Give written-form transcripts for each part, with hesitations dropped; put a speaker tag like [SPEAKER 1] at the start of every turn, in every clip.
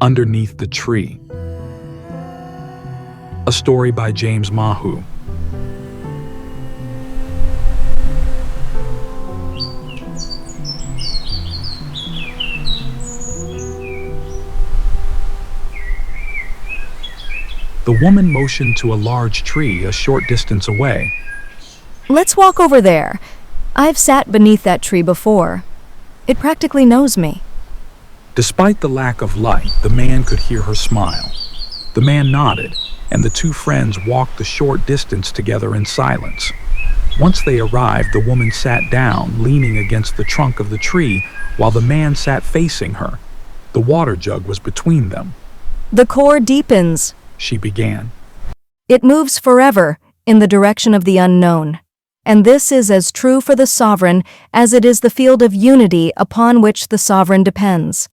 [SPEAKER 1] Underneath the Tree. A story by James Mahu. The woman motioned to a large tree a short distance away.
[SPEAKER 2] Let's walk over there. I've sat beneath that tree before. It practically knows me.
[SPEAKER 1] Despite the lack of light, the man could hear her smile. The man nodded, and the two friends walked the short distance together in silence. Once they arrived, the woman sat down, leaning against the trunk of the tree, while the man sat facing her. The water jug was between them.
[SPEAKER 2] The core deepens,
[SPEAKER 1] she began.
[SPEAKER 2] It moves forever in the direction of the unknown. And this is as true for the sovereign as it is the field of unity upon which the sovereign depends.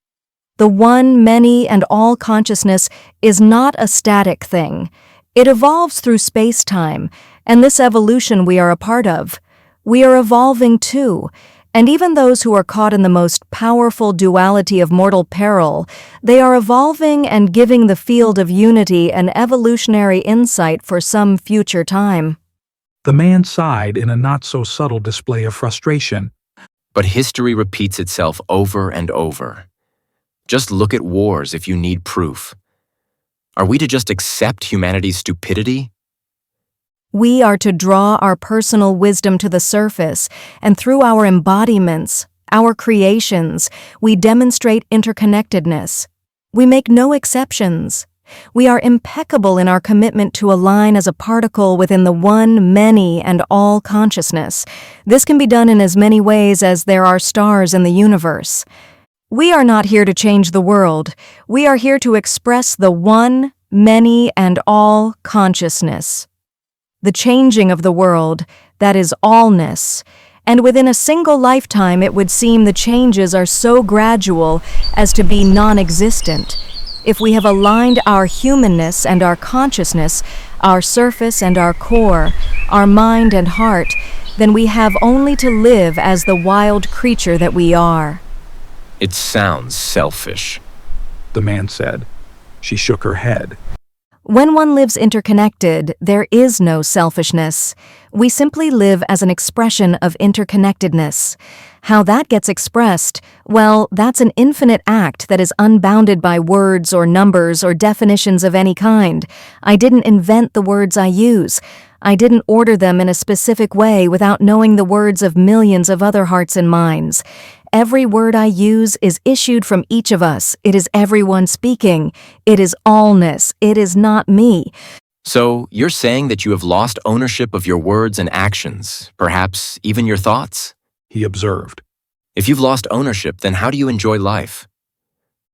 [SPEAKER 2] The one, many, and all consciousness is not a static thing. It evolves through space-time, and this evolution we are a part of. We are evolving too, and even those who are caught in the most powerful duality of mortal peril, they are evolving and giving the field of unity an evolutionary insight for some future time.
[SPEAKER 1] The man sighed in a not-so-subtle display of frustration.
[SPEAKER 3] But history repeats itself over and over. Just look at wars if you need proof. Are we to just accept humanity's stupidity?
[SPEAKER 2] We are to draw our personal wisdom to the surface, and through our embodiments, our creations, we demonstrate interconnectedness. We make no exceptions. We are impeccable in our commitment to align as a particle within the one, many, and all consciousness. This can be done in as many ways as there are stars in the universe. We are not here to change the world. We are here to express the one, many, and all consciousness. The changing of the world, that is allness. And within a single lifetime, it would seem the changes are so gradual as to be non-existent. If we have aligned our humanness and our consciousness, our surface and our core, our mind and heart, then we have only to live as the wild creature that we are.
[SPEAKER 3] It sounds selfish,
[SPEAKER 1] the man said. She shook her head.
[SPEAKER 2] When one lives interconnected, there is no selfishness. We simply live as an expression of interconnectedness. How that gets expressed, well, that's an infinite act that is unbounded by words or numbers or definitions of any kind. I didn't invent the words I use. I didn't order them in a specific way without knowing the words of millions of other hearts and minds. Every word I use is issued from each of us. It is everyone speaking. It is allness. It is not me.
[SPEAKER 3] So, you're saying that you have lost ownership of your words and actions, perhaps even your thoughts?
[SPEAKER 1] He observed.
[SPEAKER 3] If you've lost ownership, then how do you enjoy life?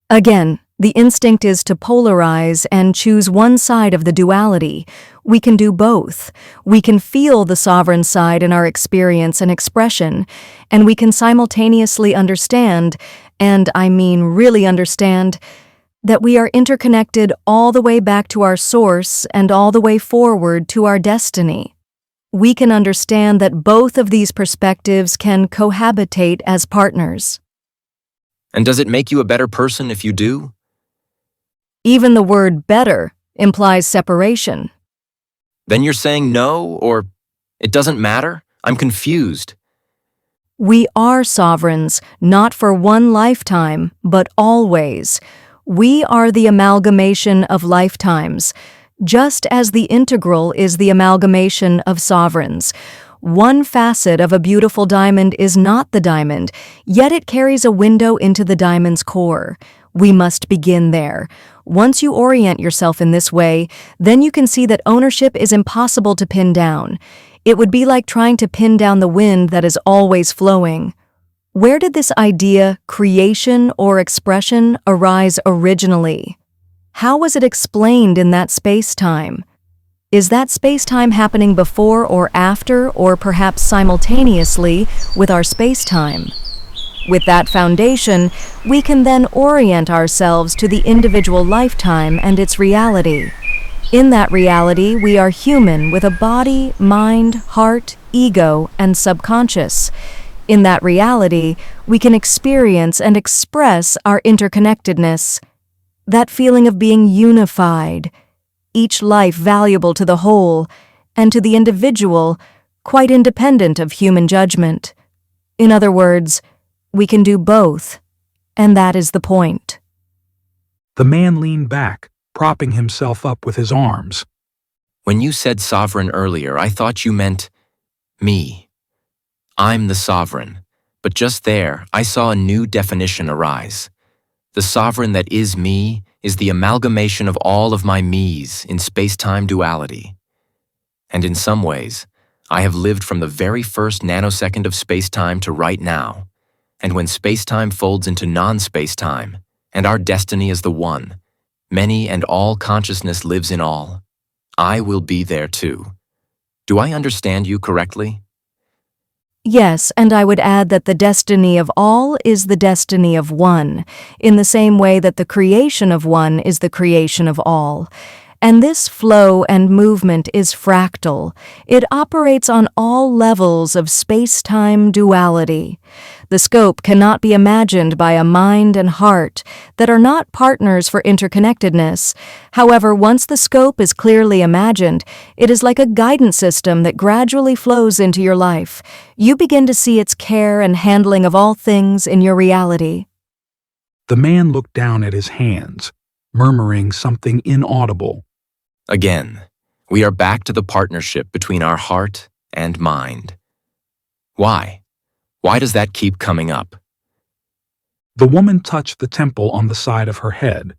[SPEAKER 2] Again, the instinct is to polarize and choose one side of the duality. We can do both. We can feel the sovereign side in our experience and expression, and we can simultaneously understand, and I mean really understand, that we are interconnected all the way back to our source and all the way forward to our destiny. We can understand that both of these perspectives can cohabitate as partners.
[SPEAKER 3] And does it make you a better person if you do?
[SPEAKER 2] Even the word better implies separation.
[SPEAKER 3] Then you're saying no, or it doesn't matter? I'm confused.
[SPEAKER 2] We are sovereigns, not for one lifetime, but always. We are the amalgamation of lifetimes, just as the integral is the amalgamation of sovereigns. One facet of a beautiful diamond is not the diamond, yet it carries a window into the diamond's core. We must begin there. Once you orient yourself in this way, then you can see that ownership is impossible to pin down. It would be like trying to pin down the wind that is always flowing. Where did this idea, creation, or expression arise originally? How was it explained in that space-time? Is that space-time happening before or after, or perhaps simultaneously, with our space-time? With that foundation, we can then orient ourselves to the individual lifetime and its reality. In that reality, we are human with a body, mind, heart, ego, and subconscious. In that reality, we can experience and express our interconnectedness. that feeling of being unified, each life valuable to the whole, and to the individual, quite independent of human judgment. In other words, we can do both, and that is the point.
[SPEAKER 1] The man leaned back, propping himself up with his arms.
[SPEAKER 3] When you said sovereign earlier, I thought you meant me. I'm the sovereign, but just there, I saw a new definition arise. The sovereign that is me is the amalgamation of all of my me's in space-time duality. And in some ways, I have lived from the very first nanosecond of space-time to right now, and when space-time folds into non-space-time, and our destiny is the one, many and all consciousness lives in all, I will be there too. Do I understand you correctly?
[SPEAKER 2] Yes, and I would add that the destiny of all is the destiny of one, in the same way that the creation of one is the creation of all. And this flow and movement is fractal. It operates on all levels of space-time duality. The scope cannot be imagined by a mind and heart that are not partners for interconnectedness. However, once the scope is clearly imagined, it is like a guidance system that gradually flows into your life. You begin to see its care and handling of all things in your reality.
[SPEAKER 1] The man looked down at his hands, murmuring something inaudible.
[SPEAKER 3] Again, we are back to the partnership between our heart and mind. Why? Why does that keep coming up?
[SPEAKER 1] The woman touched the temple on the side of her head.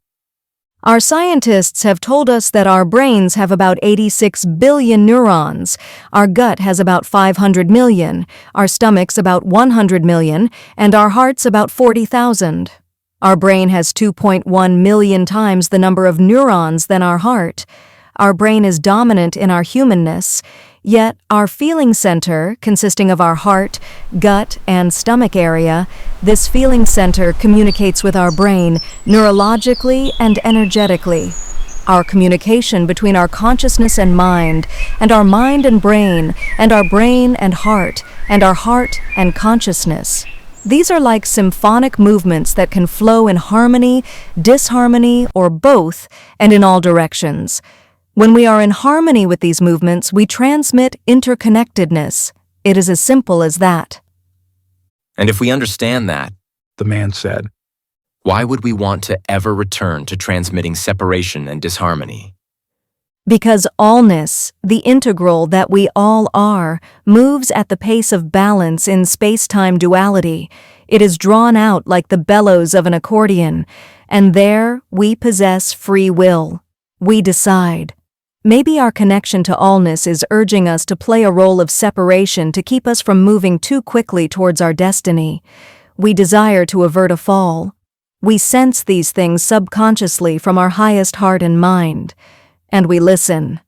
[SPEAKER 2] Our scientists have told us that our brains have about 86 billion neurons, our gut has about 500 million, our stomachs about 100 million, and our hearts about 40,000. Our brain has 2.1 million times the number of neurons than our heart. Our brain is dominant in our humanness, yet our feeling center, consisting of our heart, gut, and stomach area, this feeling center communicates with our brain neurologically and energetically. Our communication between our consciousness and our mind and brain, and our brain and heart, and our heart and consciousness. These are like symphonic movements that can flow in harmony, disharmony, or both, and in all directions. When we are in harmony with these movements, we transmit interconnectedness. It is as simple as that.
[SPEAKER 3] And if we understand that,
[SPEAKER 1] The man said,
[SPEAKER 3] why would we want to ever return to transmitting separation and disharmony?
[SPEAKER 2] Because allness, the integral that we all are, moves at the pace of balance in space-time duality. It is drawn out like the bellows of an accordion, and there we possess free will. We decide. Maybe our connection to allness is urging us to play a role of separation to keep us from moving too quickly towards our destiny. We desire to avert a fall. We sense these things subconsciously from our highest heart and mind, and we listen.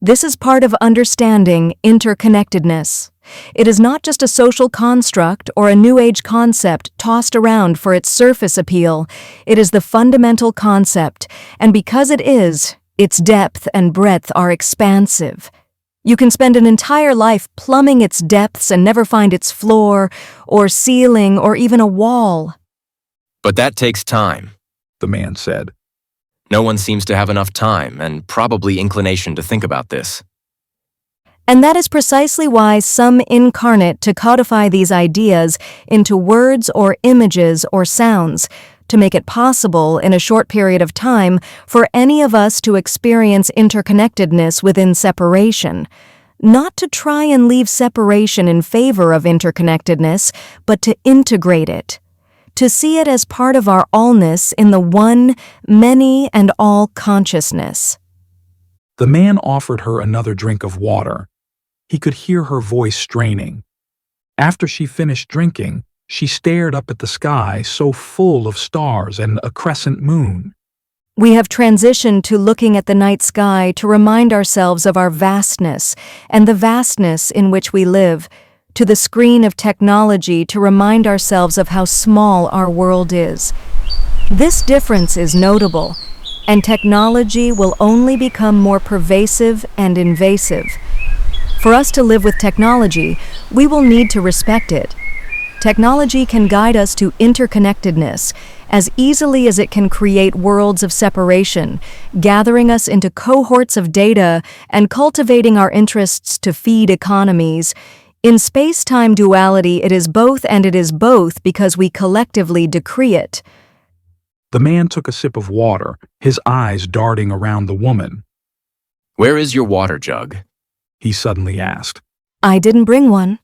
[SPEAKER 2] This is part of understanding interconnectedness. It is not just a social construct or a New Age concept tossed around for its surface appeal. It is the fundamental concept, and because it is, its depth and breadth are expansive. You can spend an entire life plumbing its depths and never find its floor, or ceiling, or even a wall.
[SPEAKER 3] But that takes time,
[SPEAKER 1] the man said.
[SPEAKER 3] No one seems to have enough time and probably inclination to think about this.
[SPEAKER 2] And that is precisely why some incarnate to codify these ideas into words or images or sounds, to make it possible in a short period of time for any of us to experience interconnectedness within separation. Not to try and leave separation in favor of interconnectedness, but to integrate it. To see it as part of our allness in the one, many, and all consciousness.
[SPEAKER 1] The man offered her another drink of water. He could hear her voice straining. After she finished drinking, she stared up at the sky so full of stars and a crescent moon.
[SPEAKER 2] We have transitioned to looking at the night sky to remind ourselves of our vastness and the vastness in which we live, to the screen of technology to remind ourselves of how small our world is. This difference is notable, and technology will only become more pervasive and invasive. For us to live with technology, we will need to respect it. Technology can guide us to interconnectedness, as easily as it can create worlds of separation, gathering us into cohorts of data and cultivating our interests to feed economies. In space-time duality, it is both and it is both because we collectively decree it.
[SPEAKER 1] The man took a sip of water, his eyes darting around the woman.
[SPEAKER 3] Where is your water jug?
[SPEAKER 1] He suddenly asked.
[SPEAKER 2] I didn't bring one.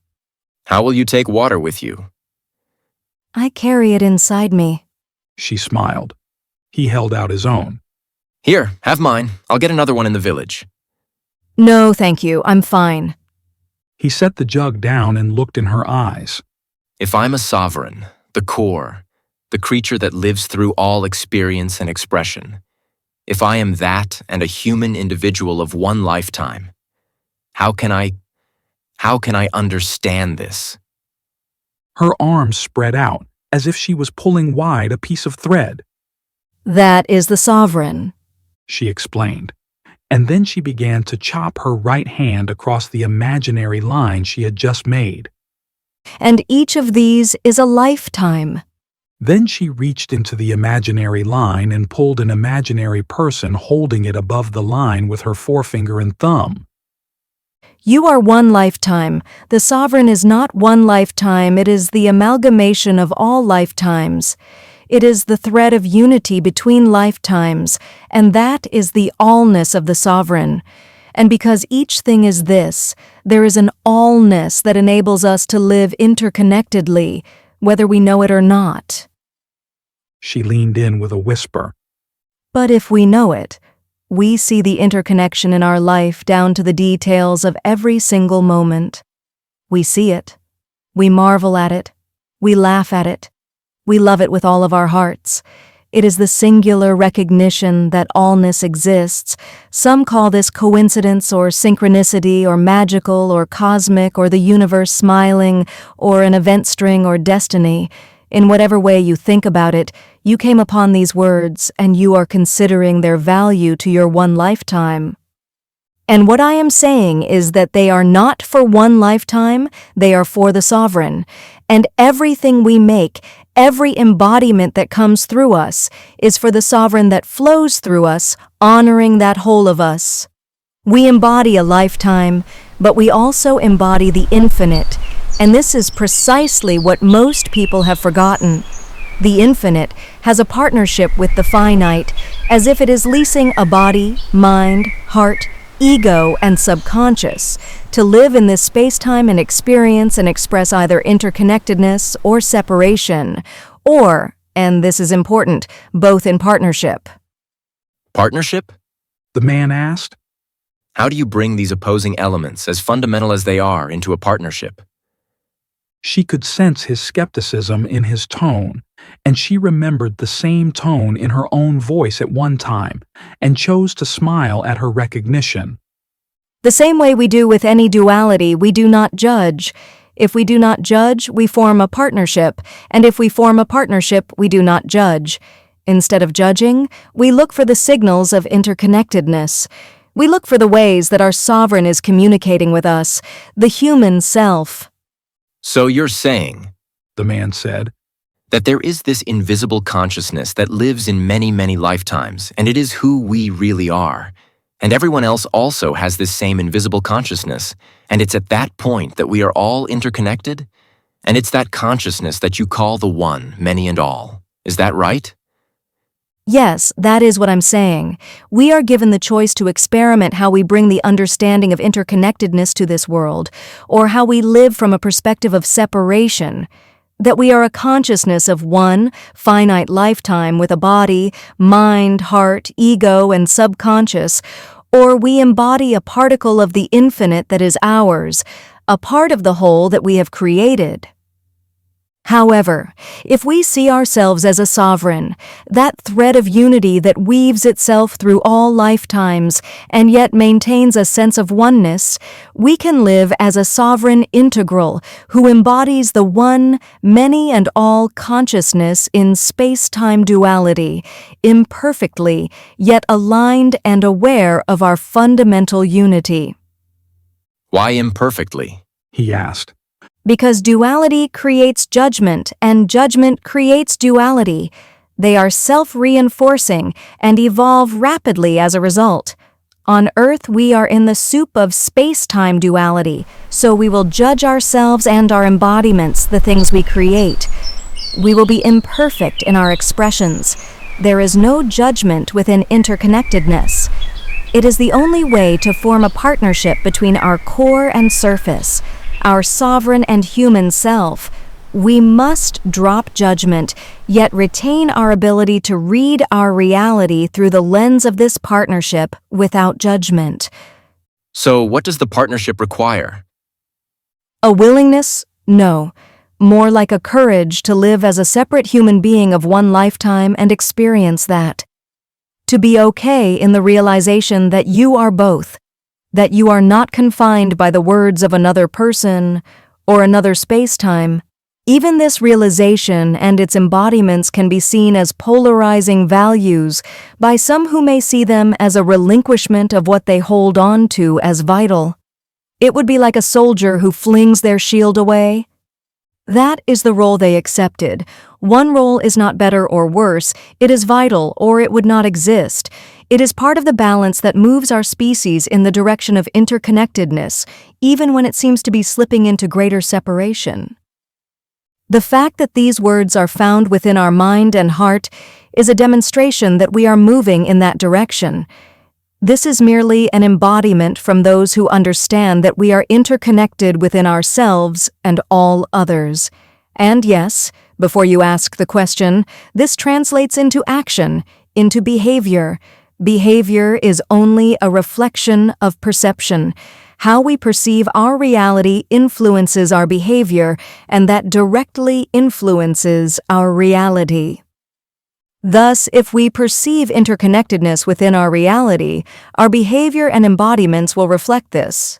[SPEAKER 3] How will you take water with you?
[SPEAKER 2] I carry it inside me.
[SPEAKER 1] She smiled. He held out his own.
[SPEAKER 3] Here, have mine. I'll get another one in the village.
[SPEAKER 2] No, thank you. I'm fine.
[SPEAKER 1] He set the jug down and looked in her eyes.
[SPEAKER 3] If I'm a sovereign, the core, the creature that lives through all experience and expression, if I am that and a human individual of one lifetime, how can I understand this?
[SPEAKER 1] Her arms spread out, as if she was pulling wide a piece of thread.
[SPEAKER 2] That is the sovereign,
[SPEAKER 1] she explained, and then she began to chop her right hand across the imaginary line she had just made.
[SPEAKER 2] And each of these is a lifetime.
[SPEAKER 1] Then she reached into the imaginary line and pulled an imaginary person holding it above the line with her forefinger and thumb.
[SPEAKER 2] You are one lifetime. The sovereign is not one lifetime, it is the amalgamation of all lifetimes. It is the thread of unity between lifetimes, and that is the allness of the sovereign. And because each thing is this, there is an allness that enables us to live interconnectedly, whether we know it or not.
[SPEAKER 1] She leaned in with a whisper.
[SPEAKER 2] But if we know it, we see the interconnection in our life down to the details of every single moment. We see it. We marvel at it. We laugh at it. We love it with all of our hearts. It is the singular recognition that allness exists. Some call this coincidence or synchronicity or magical or cosmic or the universe smiling or an event string or destiny. In whatever way you think about it, you came upon these words and you are considering their value to your one lifetime. And what I am saying is that they are not for one lifetime, they are for the sovereign. And everything we make, every embodiment that comes through us, is for the sovereign that flows through us, honoring that whole of us. We embody a lifetime, but we also embody the infinite, and this is precisely what most people have forgotten. The infinite has a partnership with the finite, as if it is leasing a body, mind, heart, ego, and subconscious to live in this space-time and experience and express either interconnectedness or separation, or, and this is important, both in partnership.
[SPEAKER 3] Partnership?
[SPEAKER 1] The man asked.
[SPEAKER 3] How do you bring these opposing elements, as fundamental as they are, into a partnership?
[SPEAKER 1] She could sense his skepticism in his tone, and she remembered the same tone in her own voice at one time, and chose to smile at her recognition.
[SPEAKER 2] The same way we do with any duality, we do not judge. If we do not judge, we form a partnership, and if we form a partnership, we do not judge. Instead of judging, we look for the signals of interconnectedness. We look for the ways that our sovereign is communicating with us, the human self.
[SPEAKER 3] So you're saying,
[SPEAKER 1] the man said,
[SPEAKER 3] that there is this invisible consciousness that lives in many, many lifetimes, and it is who we really are. And everyone else also has this same invisible consciousness, and it's at that point that we are all interconnected? And it's that consciousness that you call the one, many and all. Is that right?
[SPEAKER 2] Yes, that is what I'm saying. We are given the choice to experiment how we bring the understanding of interconnectedness to this world, or how we live from a perspective of separation. That we are a consciousness of one finite lifetime with a body, mind, heart, ego, and subconscious, or we embody a particle of the infinite that is ours, a part of the whole that we have created. However, if we see ourselves as a sovereign, that thread of unity that weaves itself through all lifetimes and yet maintains a sense of oneness, we can live as a sovereign integral who embodies the one, many and all consciousness in space-time duality, imperfectly, yet aligned and aware of our fundamental unity.
[SPEAKER 3] Why imperfectly?
[SPEAKER 1] He asked.
[SPEAKER 2] Because duality creates judgment, and judgment creates duality. They are self-reinforcing and evolve rapidly as a result. On Earth, we are in the soup of space-time duality, so we will judge ourselves and our embodiments, the things we create. We will be imperfect in our expressions. There is no judgment within interconnectedness. It is the only way to form a partnership between our core and surface, our sovereign and human self. We must drop judgment, yet retain our ability to read our reality through the lens of this partnership without judgment.
[SPEAKER 3] So, what does the partnership require?
[SPEAKER 2] A willingness? No. More like a courage to live as a separate human being of one lifetime and experience that. To be okay in the realization that you are both, that you are not confined by the words of another person or another space-time. Even this realization and its embodiments can be seen as polarizing values by some who may see them as a relinquishment of what they hold on to as vital. It would be like a soldier who flings their shield away. That is the role they accepted. One role is not better or worse, it is vital or it would not exist. It is part of the balance that moves our species in the direction of interconnectedness, even when it seems to be slipping into greater separation. The fact that these words are found within our mind and heart is a demonstration that we are moving in that direction. This is merely an embodiment from those who understand that we are interconnected within ourselves and all others. And yes, before you ask the question, this translates into action, into behavior. Behavior is only a reflection of perception. How we perceive our reality influences our behavior, and that directly influences our reality. Thus, if we perceive interconnectedness within our reality, our behavior and embodiments will reflect this.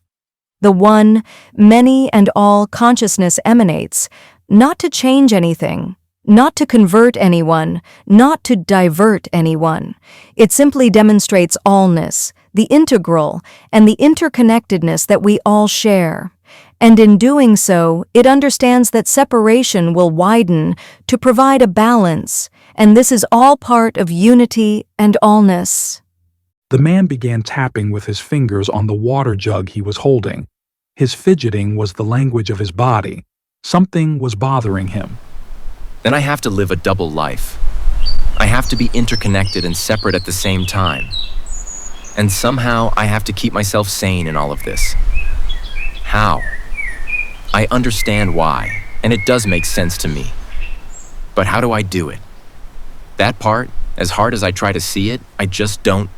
[SPEAKER 2] The one, many, and all consciousness emanates, not to change anything, not to convert anyone, not to divert anyone. It simply demonstrates allness, the integral, and the interconnectedness that we all share. And in doing so, it understands that separation will widen to provide a balance, and this is all part of unity and allness.
[SPEAKER 1] The man began tapping with his fingers on the water jug he was holding. His fidgeting was the language of his body. Something was bothering him.
[SPEAKER 3] Then I have to live a double life. I have to be interconnected and separate at the same time. And somehow I have to keep myself sane in all of this. How? I understand why, and it does make sense to me. But how do I do it? That part, as hard as I try to see it, I just don't.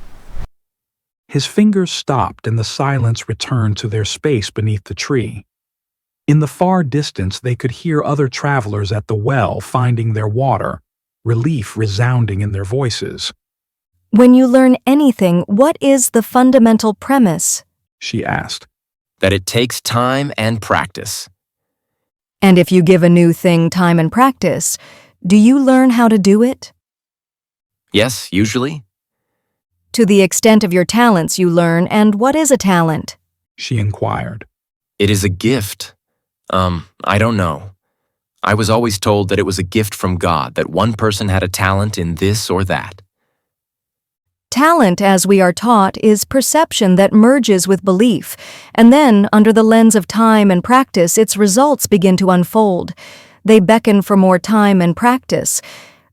[SPEAKER 1] His fingers stopped and the silence returned to their space beneath the tree. In the far distance, they could hear other travelers at the well finding their water, relief resounding in their voices.
[SPEAKER 2] When you learn anything, what is the fundamental premise?
[SPEAKER 1] She asked.
[SPEAKER 3] That it takes time and practice.
[SPEAKER 2] And if you give a new thing time and practice, do you learn how to do it?
[SPEAKER 3] Yes, usually.
[SPEAKER 2] To the extent of your talents you learn, and what is a talent?
[SPEAKER 1] She inquired.
[SPEAKER 3] It is a gift. I don't know. I was always told that it was a gift from God, that one person had a talent in this or that.
[SPEAKER 2] Talent, as we are taught, is perception that merges with belief, and then, under the lens of time and practice, its results begin to unfold. They beckon for more time and practice.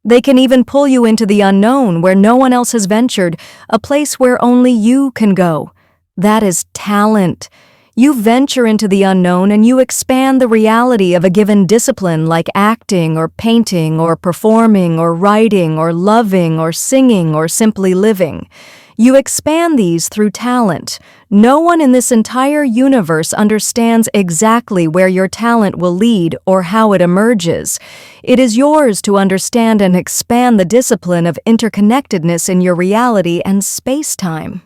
[SPEAKER 2] They can even pull you into the unknown, where no one else has ventured, a place where only you can go. That is talent. You venture into the unknown and you expand the reality of a given discipline like acting or painting or performing or writing or loving or singing or simply living. You expand these through talent. No one in this entire universe understands exactly where your talent will lead or how it emerges. It is yours to understand and expand the discipline of interconnectedness in your reality and space-time.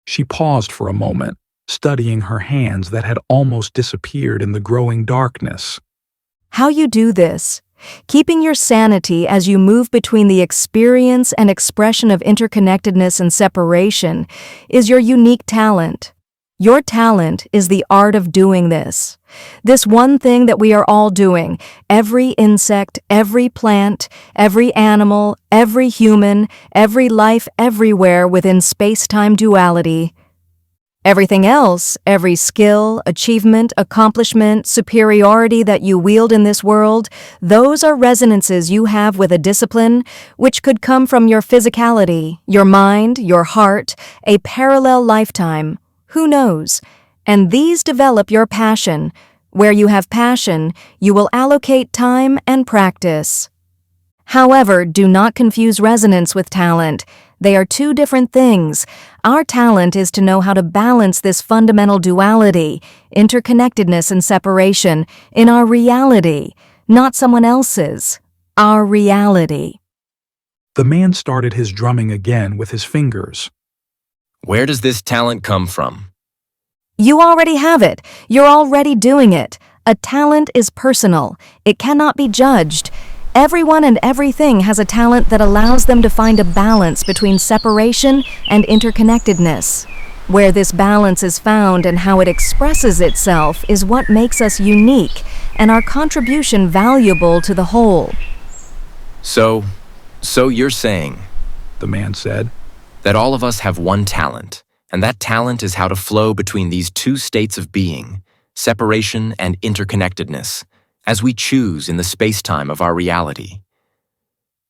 [SPEAKER 1] She paused for a moment, studying her hands that had almost disappeared in the growing darkness.
[SPEAKER 2] How you do this, keeping your sanity as you move between the experience and expression of interconnectedness and separation, is your unique talent. Your talent is the art of doing this. This one thing that we are all doing, every insect, every plant, every animal, every human, every life everywhere within space-time duality. Everything else, every skill, achievement, accomplishment, superiority that you wield in this world, those are resonances you have with a discipline which could come from your physicality, your mind, your heart, a parallel lifetime. Who knows? And these develop your passion. Where you have passion, you will allocate time and practice. However, do not confuse resonance with talent. They are two different things. Our talent is to know how to balance this fundamental duality, interconnectedness and separation, in our reality, not someone else's. Our reality.
[SPEAKER 1] The man started his drumming again with his fingers.
[SPEAKER 3] Where does this talent come from?
[SPEAKER 2] You already have it. You're already doing it. A talent is personal. It cannot be judged. Everyone and everything has a talent that allows them to find a balance between separation and interconnectedness. Where this balance is found and how it expresses itself is what makes us unique and our contribution valuable to the whole.
[SPEAKER 3] So you're saying,
[SPEAKER 1] The man said.
[SPEAKER 3] that all of us have one talent, and that talent is how to flow between these two states of being, separation and interconnectedness, as we choose in the space-time of our reality.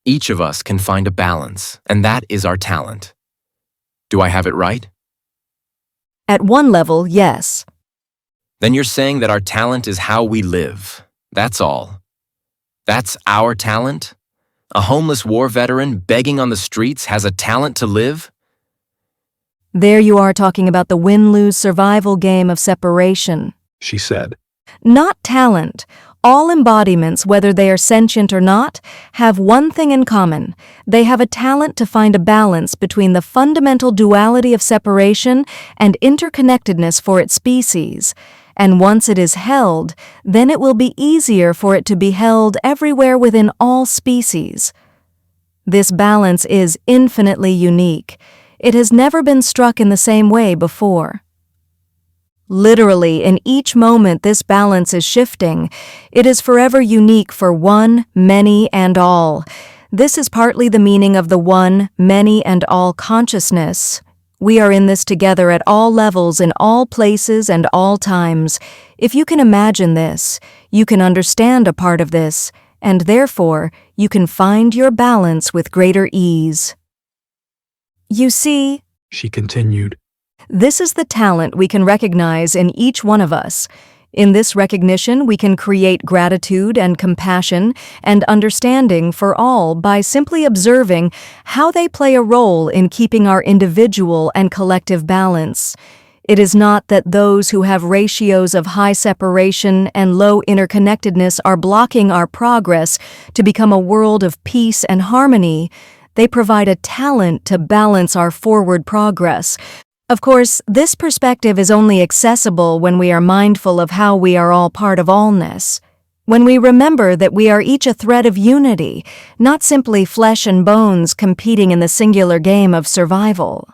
[SPEAKER 3] Each of us can find a balance, and that is our talent. Do I have it right?
[SPEAKER 2] At one level, yes.
[SPEAKER 3] Then you're saying that our talent is how we live. That's all. That's our talent? A homeless war veteran begging on the streets has a talent to live?
[SPEAKER 2] There you are talking about the win-lose survival game of separation.
[SPEAKER 1] She said.
[SPEAKER 2] Not talent. All embodiments, whether they are sentient or not, have one thing in common. They have a talent to find a balance between the fundamental duality of separation and interconnectedness for its species. And once it is held, then it will be easier for it to be held everywhere within all species. This balance is infinitely unique. It has never been struck in the same way before. Literally, in each moment this balance is shifting. It is forever unique for one, many, and all. This is partly the meaning of the one, many, and all consciousness. We are in this together at all levels, in all places, and all times. If you can imagine this, you can understand a part of this, and therefore, you can find your balance with greater ease. You see,
[SPEAKER 1] She continued.
[SPEAKER 2] this is the talent we can recognize in each one of us. In this recognition, we can create gratitude and compassion and understanding for all by simply observing how they play a role in keeping our individual and collective balance. It is not that those who have ratios of high separation and low interconnectedness are blocking our progress to become a world of peace and harmony. They provide a talent to balance our forward progress. Of course, this perspective is only accessible when we are mindful of how we are all part of allness. When we remember that we are each a thread of unity, not simply flesh and bones competing in the singular game of survival.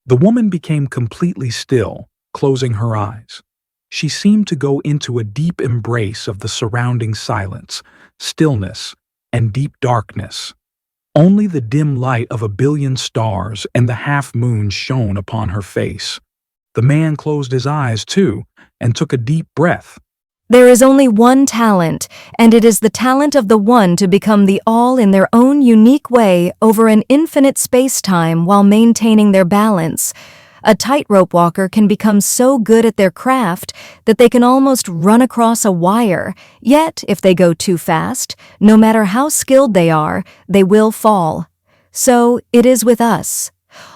[SPEAKER 1] The woman became completely still, closing her eyes. She seemed to go into a deep embrace of the surrounding silence, stillness, and deep darkness. Only the dim light of a billion stars and the half-moon shone upon her face. The man closed his eyes, too, and took a deep breath.
[SPEAKER 2] There is only one talent, and it is the talent of the one to become the all in their own unique way over an infinite space-time while maintaining their balance. A tightrope walker can become so good at their craft that they can almost run across a wire, yet if they go too fast, no matter how skilled they are, they will fall. So it is with us.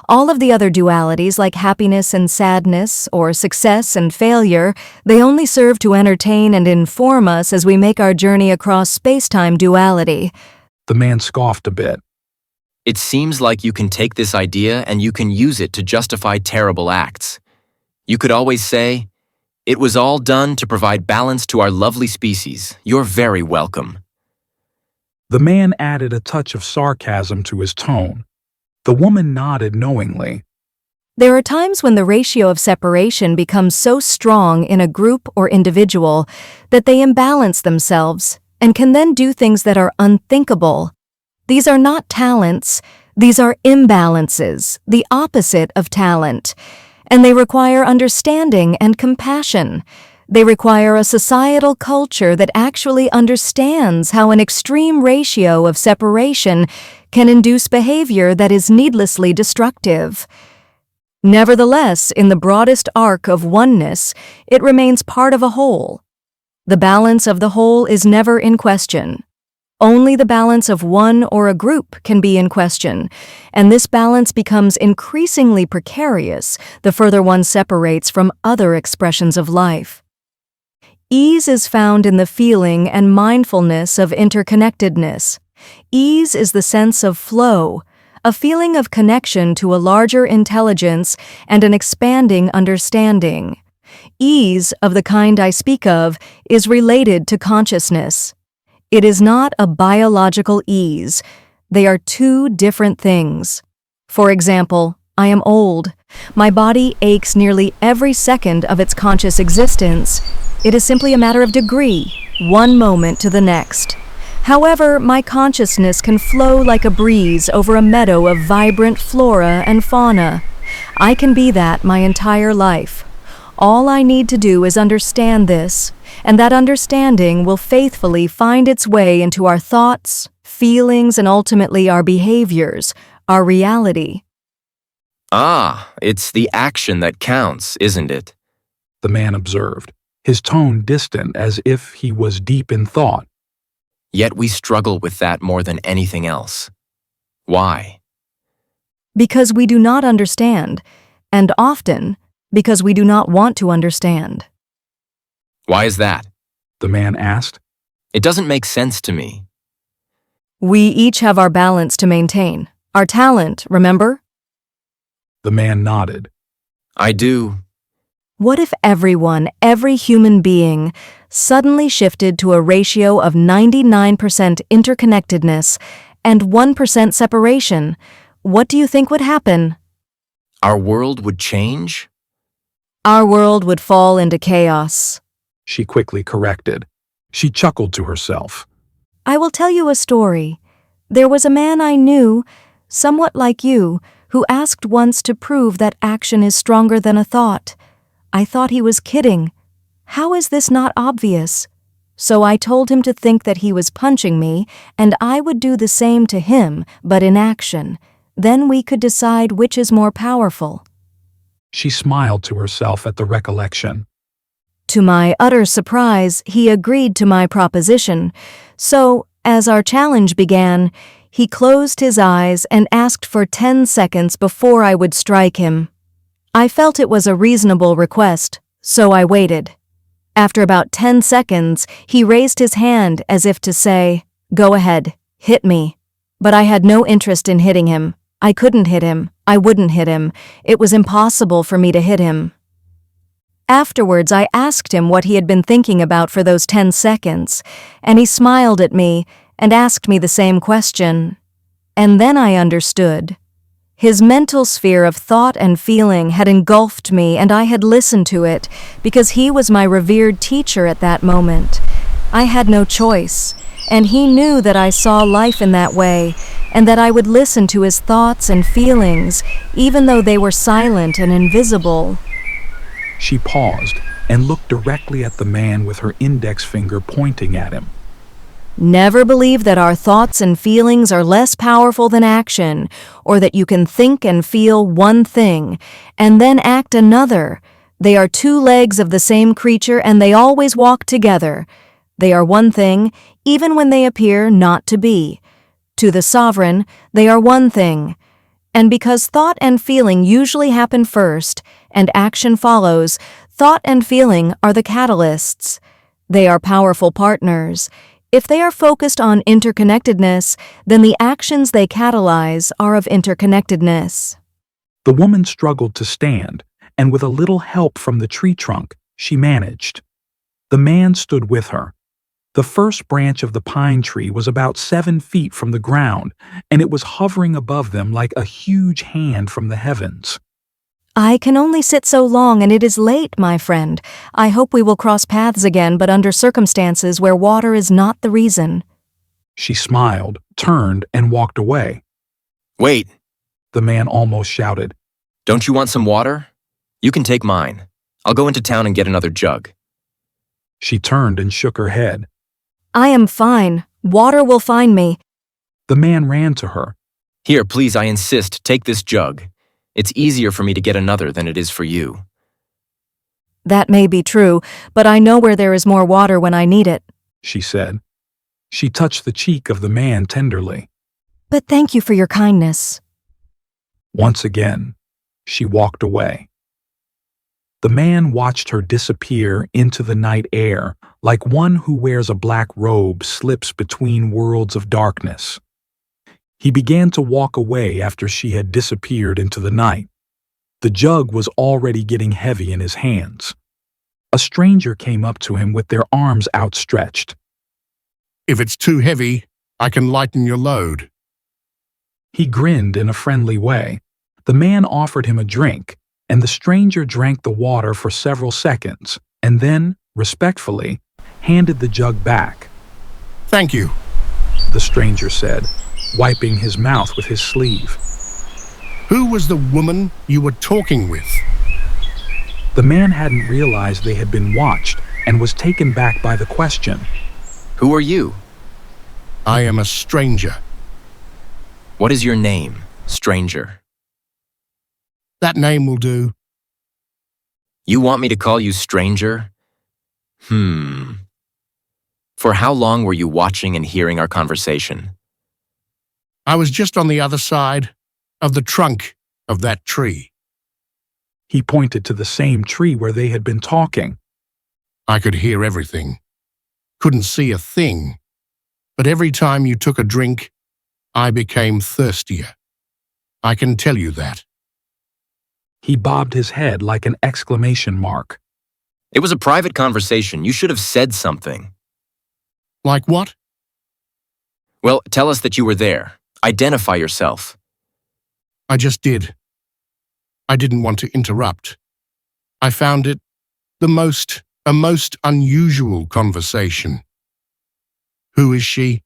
[SPEAKER 2] All of the other dualities like happiness and sadness, or success and failure, they only serve to entertain and inform us as we make our journey across space-time duality.
[SPEAKER 1] The man scoffed a bit.
[SPEAKER 3] It seems like you can take this idea and you can use it to justify terrible acts. You could always say, "It was all done to provide balance to our lovely species. You're very welcome."
[SPEAKER 1] The man added a touch of sarcasm to his tone. The woman nodded knowingly.
[SPEAKER 2] There are times when the ratio of separation becomes so strong in a group or individual that they imbalance themselves and can then do things that are unthinkable. These are not talents, these are imbalances, the opposite of talent, and they require understanding and compassion. They require a societal culture that actually understands how an extreme ratio of separation can induce behavior that is needlessly destructive. Nevertheless, in the broadest arc of oneness, it remains part of a whole. The balance of the whole is never in question. Only the balance of one or a group can be in question, and this balance becomes increasingly precarious the further one separates from other expressions of life. Ease is found in the feeling and mindfulness of interconnectedness. Ease is the sense of flow, a feeling of connection to a larger intelligence and an expanding understanding. Ease, of the kind I speak of, is related to consciousness. It is not a biological ease. They are two different things. For example, I am old. My body aches nearly every second of its conscious existence. It is simply a matter of degree, one moment to the next. However, my consciousness can flow like a breeze over a meadow of vibrant flora and fauna. I can be that my entire life. All I need to do is understand this, and that understanding will faithfully find its way into our thoughts, feelings, and ultimately our behaviors, our reality.
[SPEAKER 3] Ah, it's the action that counts, isn't it?
[SPEAKER 1] The man observed, his tone distant as if he was deep in thought.
[SPEAKER 3] Yet we struggle with that more than anything else. Why?
[SPEAKER 2] Because we do not understand, and often because we do not want to understand.
[SPEAKER 3] Why is that?
[SPEAKER 1] The man asked.
[SPEAKER 3] It doesn't make sense to me.
[SPEAKER 2] We each have our balance to maintain, our talent, remember?
[SPEAKER 1] The man nodded.
[SPEAKER 3] I do.
[SPEAKER 2] What if everyone, every human being, suddenly shifted to a ratio of 99% interconnectedness and 1% separation? What do you think would happen?
[SPEAKER 3] Our world would change?
[SPEAKER 2] Our world would fall into chaos.
[SPEAKER 1] She quickly corrected. She chuckled to herself.
[SPEAKER 2] I will tell you a story. There was a man I knew, somewhat like you, who asked once to prove that action is stronger than a thought. I thought he was kidding. How is this not obvious? So I told him to think that he was punching me, and I would do the same to him, but in action. Then we could decide which is more powerful.
[SPEAKER 1] She smiled to herself at the recollection.
[SPEAKER 2] To my utter surprise, he agreed to my proposition. So, as our challenge began, he closed his eyes and asked for 10 seconds before I would strike him. I felt it was a reasonable request, so I waited. After about 10 seconds, he raised his hand as if to say, "Go ahead, hit me." But I had no interest in hitting him. I couldn't hit him. I wouldn't hit him. It was impossible for me to hit him. Afterwards, I asked him what he had been thinking about for those 10 seconds, and he smiled at me and asked me the same question. And then I understood. His mental sphere of thought and feeling had engulfed me, and I had listened to it because he was my revered teacher at that moment. I had no choice, and he knew that I saw life in that way, and that I would listen to his thoughts and feelings, even though they were silent and invisible.
[SPEAKER 1] She paused and looked directly at the man with her index finger pointing at him.
[SPEAKER 2] Never believe that our thoughts and feelings are less powerful than action, or that you can think and feel one thing, and then act another. They are two legs of the same creature, and they always walk together. They are one thing, even when they appear not to be. To the sovereign, they are one thing. And because thought and feeling usually happen first, and action follows, thought and feeling are the catalysts. They are powerful partners. If they are focused on interconnectedness, then the actions they catalyze are of interconnectedness.
[SPEAKER 1] The woman struggled to stand, and with a little help from the tree trunk, she managed. The man stood with her. The first branch of the pine tree was about 7 feet from the ground, and it was hovering above them like a huge hand from the heavens.
[SPEAKER 2] I can only sit so long, and it is late, my friend. I hope we will cross paths again, but under circumstances where water is not the reason.
[SPEAKER 1] She smiled, turned, and walked away.
[SPEAKER 3] Wait,
[SPEAKER 1] The man almost shouted.
[SPEAKER 3] don't you want some water? You can take mine. I'll go into town and get another jug.
[SPEAKER 1] She turned and shook her head.
[SPEAKER 2] I am fine. Water will find me.
[SPEAKER 1] The man ran to her.
[SPEAKER 3] Here, please, I insist, take this jug. It's easier for me to get another than it is for you.
[SPEAKER 2] That may be true, but I know where there is more water when I need it.
[SPEAKER 1] She said. She touched the cheek of the man tenderly.
[SPEAKER 2] But thank you for your kindness.
[SPEAKER 1] Once again, she walked away. The man watched her disappear into the night air like one who wears a black robe slips between worlds of darkness. He began to walk away after she had disappeared into the night. The jug was already getting heavy in his hands. A stranger came up to him with their arms outstretched.
[SPEAKER 4] If it's too heavy, I can lighten your load.
[SPEAKER 1] He grinned in a friendly way. The man offered him a drink, and the stranger drank the water for several seconds, and then, respectfully, handed the jug back.
[SPEAKER 4] Thank you.
[SPEAKER 1] The stranger said, wiping his mouth with his sleeve.
[SPEAKER 4] Who was the woman you were talking with?
[SPEAKER 1] The man hadn't realized they had been watched and was taken back by the question.
[SPEAKER 3] Who are you?
[SPEAKER 4] I am a stranger.
[SPEAKER 3] What is your name, stranger?
[SPEAKER 4] That name will do.
[SPEAKER 3] You want me to call you stranger? For how long were you watching and hearing our conversation?
[SPEAKER 4] I was just on the other side of the trunk of that tree.
[SPEAKER 1] He pointed to the same tree where they had been talking.
[SPEAKER 4] I could hear everything. Couldn't see a thing. But every time you took a drink, I became thirstier. I can tell you that.
[SPEAKER 1] He bobbed his head like an exclamation mark.
[SPEAKER 3] It was a private conversation. You should have said something.
[SPEAKER 4] Like what?
[SPEAKER 3] Well, tell us that you were there. Identify yourself.
[SPEAKER 4] I just did. I didn't want to interrupt. I found it a most unusual conversation. Who is she?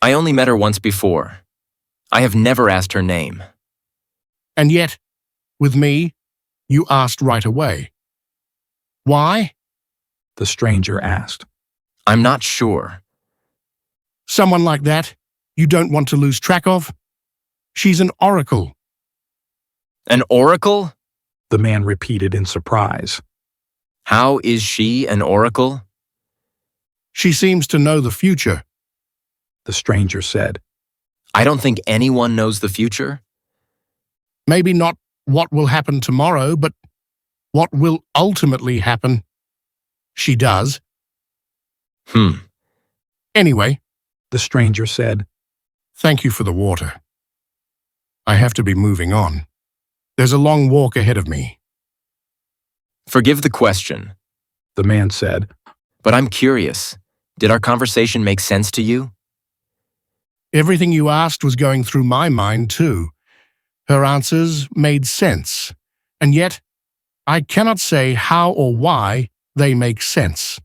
[SPEAKER 3] I only met her once before. I have never asked her name.
[SPEAKER 4] And yet, with me, you asked right away. Why?
[SPEAKER 1] The stranger asked.
[SPEAKER 3] I'm not sure.
[SPEAKER 4] Someone like that you don't want to lose track of? She's an oracle.
[SPEAKER 3] An oracle?
[SPEAKER 1] The man repeated in surprise.
[SPEAKER 3] How is she an oracle?
[SPEAKER 4] She seems to know the future.
[SPEAKER 1] The stranger said.
[SPEAKER 3] I don't think anyone knows the future.
[SPEAKER 4] Maybe not what will happen tomorrow, but what will ultimately happen. She does. Anyway,
[SPEAKER 1] The stranger said.
[SPEAKER 4] thank you for the water. I have to be moving on. There's a long walk ahead of me.
[SPEAKER 3] Forgive the question,
[SPEAKER 1] The man said.
[SPEAKER 3] but I'm curious. Did our conversation make sense to you?
[SPEAKER 4] Everything you asked was going through my mind, too. Her answers made sense, and yet I cannot say how or why they make sense.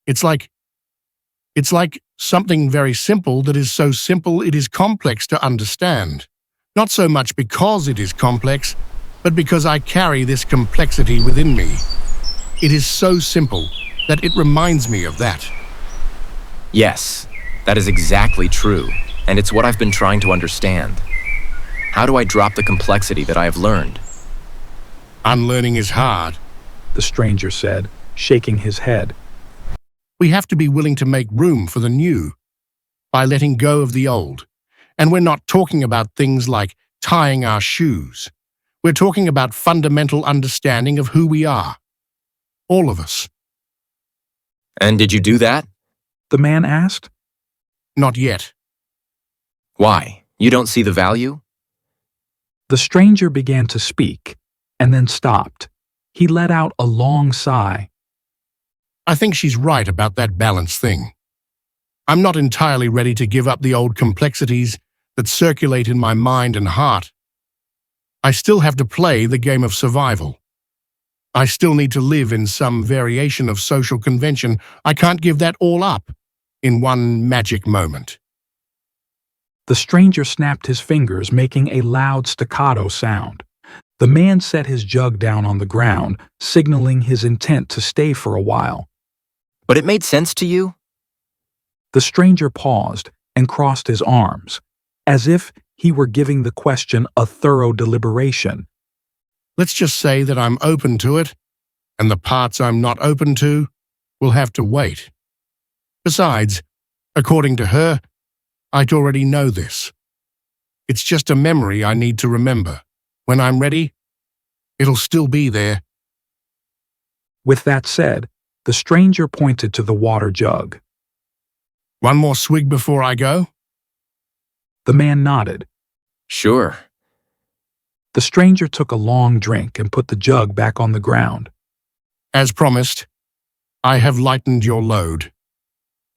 [SPEAKER 4] It's like something very simple that is so simple it is complex to understand. Not so much because it is complex, but because I carry this complexity within me. It is so simple that it reminds me of that.
[SPEAKER 3] Yes, that is exactly true, and it's what I've been trying to understand. How do I drop the complexity that I have learned?
[SPEAKER 4] Unlearning is hard.
[SPEAKER 1] The stranger said, shaking his head.
[SPEAKER 4] We have to be willing to make room for the new by letting go of the old. And we're not talking about things like tying our shoes. We're talking about fundamental understanding of who we are. All of us.
[SPEAKER 3] And did you do that?
[SPEAKER 1] The man asked.
[SPEAKER 4] Not yet.
[SPEAKER 3] Why? You don't see the value?
[SPEAKER 1] The stranger began to speak, and then stopped. He let out a long sigh.
[SPEAKER 4] I think she's right about that balance thing. I'm not entirely ready to give up the old complexities that circulate in my mind and heart. I still have to play the game of survival. I still need to live in some variation of social convention. I can't give that all up in one magic moment.
[SPEAKER 1] The stranger snapped his fingers, making a loud staccato sound. The man set his jug down on the ground, signaling his intent to stay for a while.
[SPEAKER 3] But it made sense to you?
[SPEAKER 1] The stranger paused and crossed his arms, as if he were giving the question a thorough deliberation.
[SPEAKER 4] Let's just say that I'm open to it, and the parts I'm not open to will have to wait. Besides, according to her, I'd already know this. It's just a memory I need to remember. When I'm ready, it'll still be there.
[SPEAKER 1] With that said, the stranger pointed to the water jug.
[SPEAKER 4] One more swig before I go?
[SPEAKER 1] The man nodded.
[SPEAKER 3] Sure.
[SPEAKER 1] The stranger took a long drink and put the jug back on the ground.
[SPEAKER 4] As promised, I have lightened your load.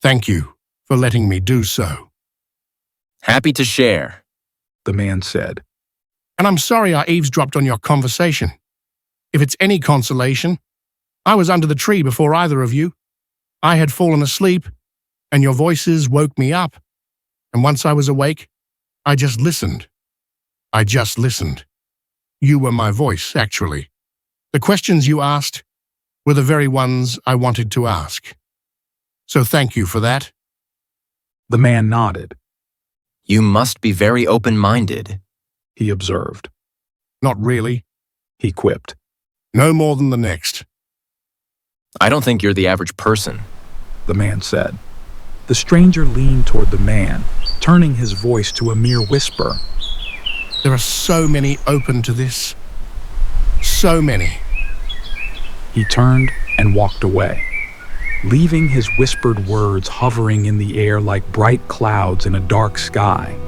[SPEAKER 4] Thank you for letting me do so.
[SPEAKER 3] Happy to share,
[SPEAKER 1] The man said.
[SPEAKER 4] And I'm sorry I eavesdropped on your conversation. If it's any consolation, I was under the tree before either of you. I had fallen asleep, and your voices woke me up. And once I was awake, I just listened. I just listened. You were my voice, actually. The questions you asked were the very ones I wanted to ask. So thank you for that.
[SPEAKER 1] The man nodded.
[SPEAKER 3] You must be very open-minded.
[SPEAKER 1] He observed.
[SPEAKER 4] Not really.
[SPEAKER 1] He quipped.
[SPEAKER 4] No more than the next.
[SPEAKER 3] I don't think you're the average person.
[SPEAKER 1] The man said. The stranger leaned toward the man, turning his voice to a mere whisper.
[SPEAKER 4] There are so many open to this. So many.
[SPEAKER 1] He turned and walked away, leaving his whispered words hovering in the air like bright clouds in a dark sky.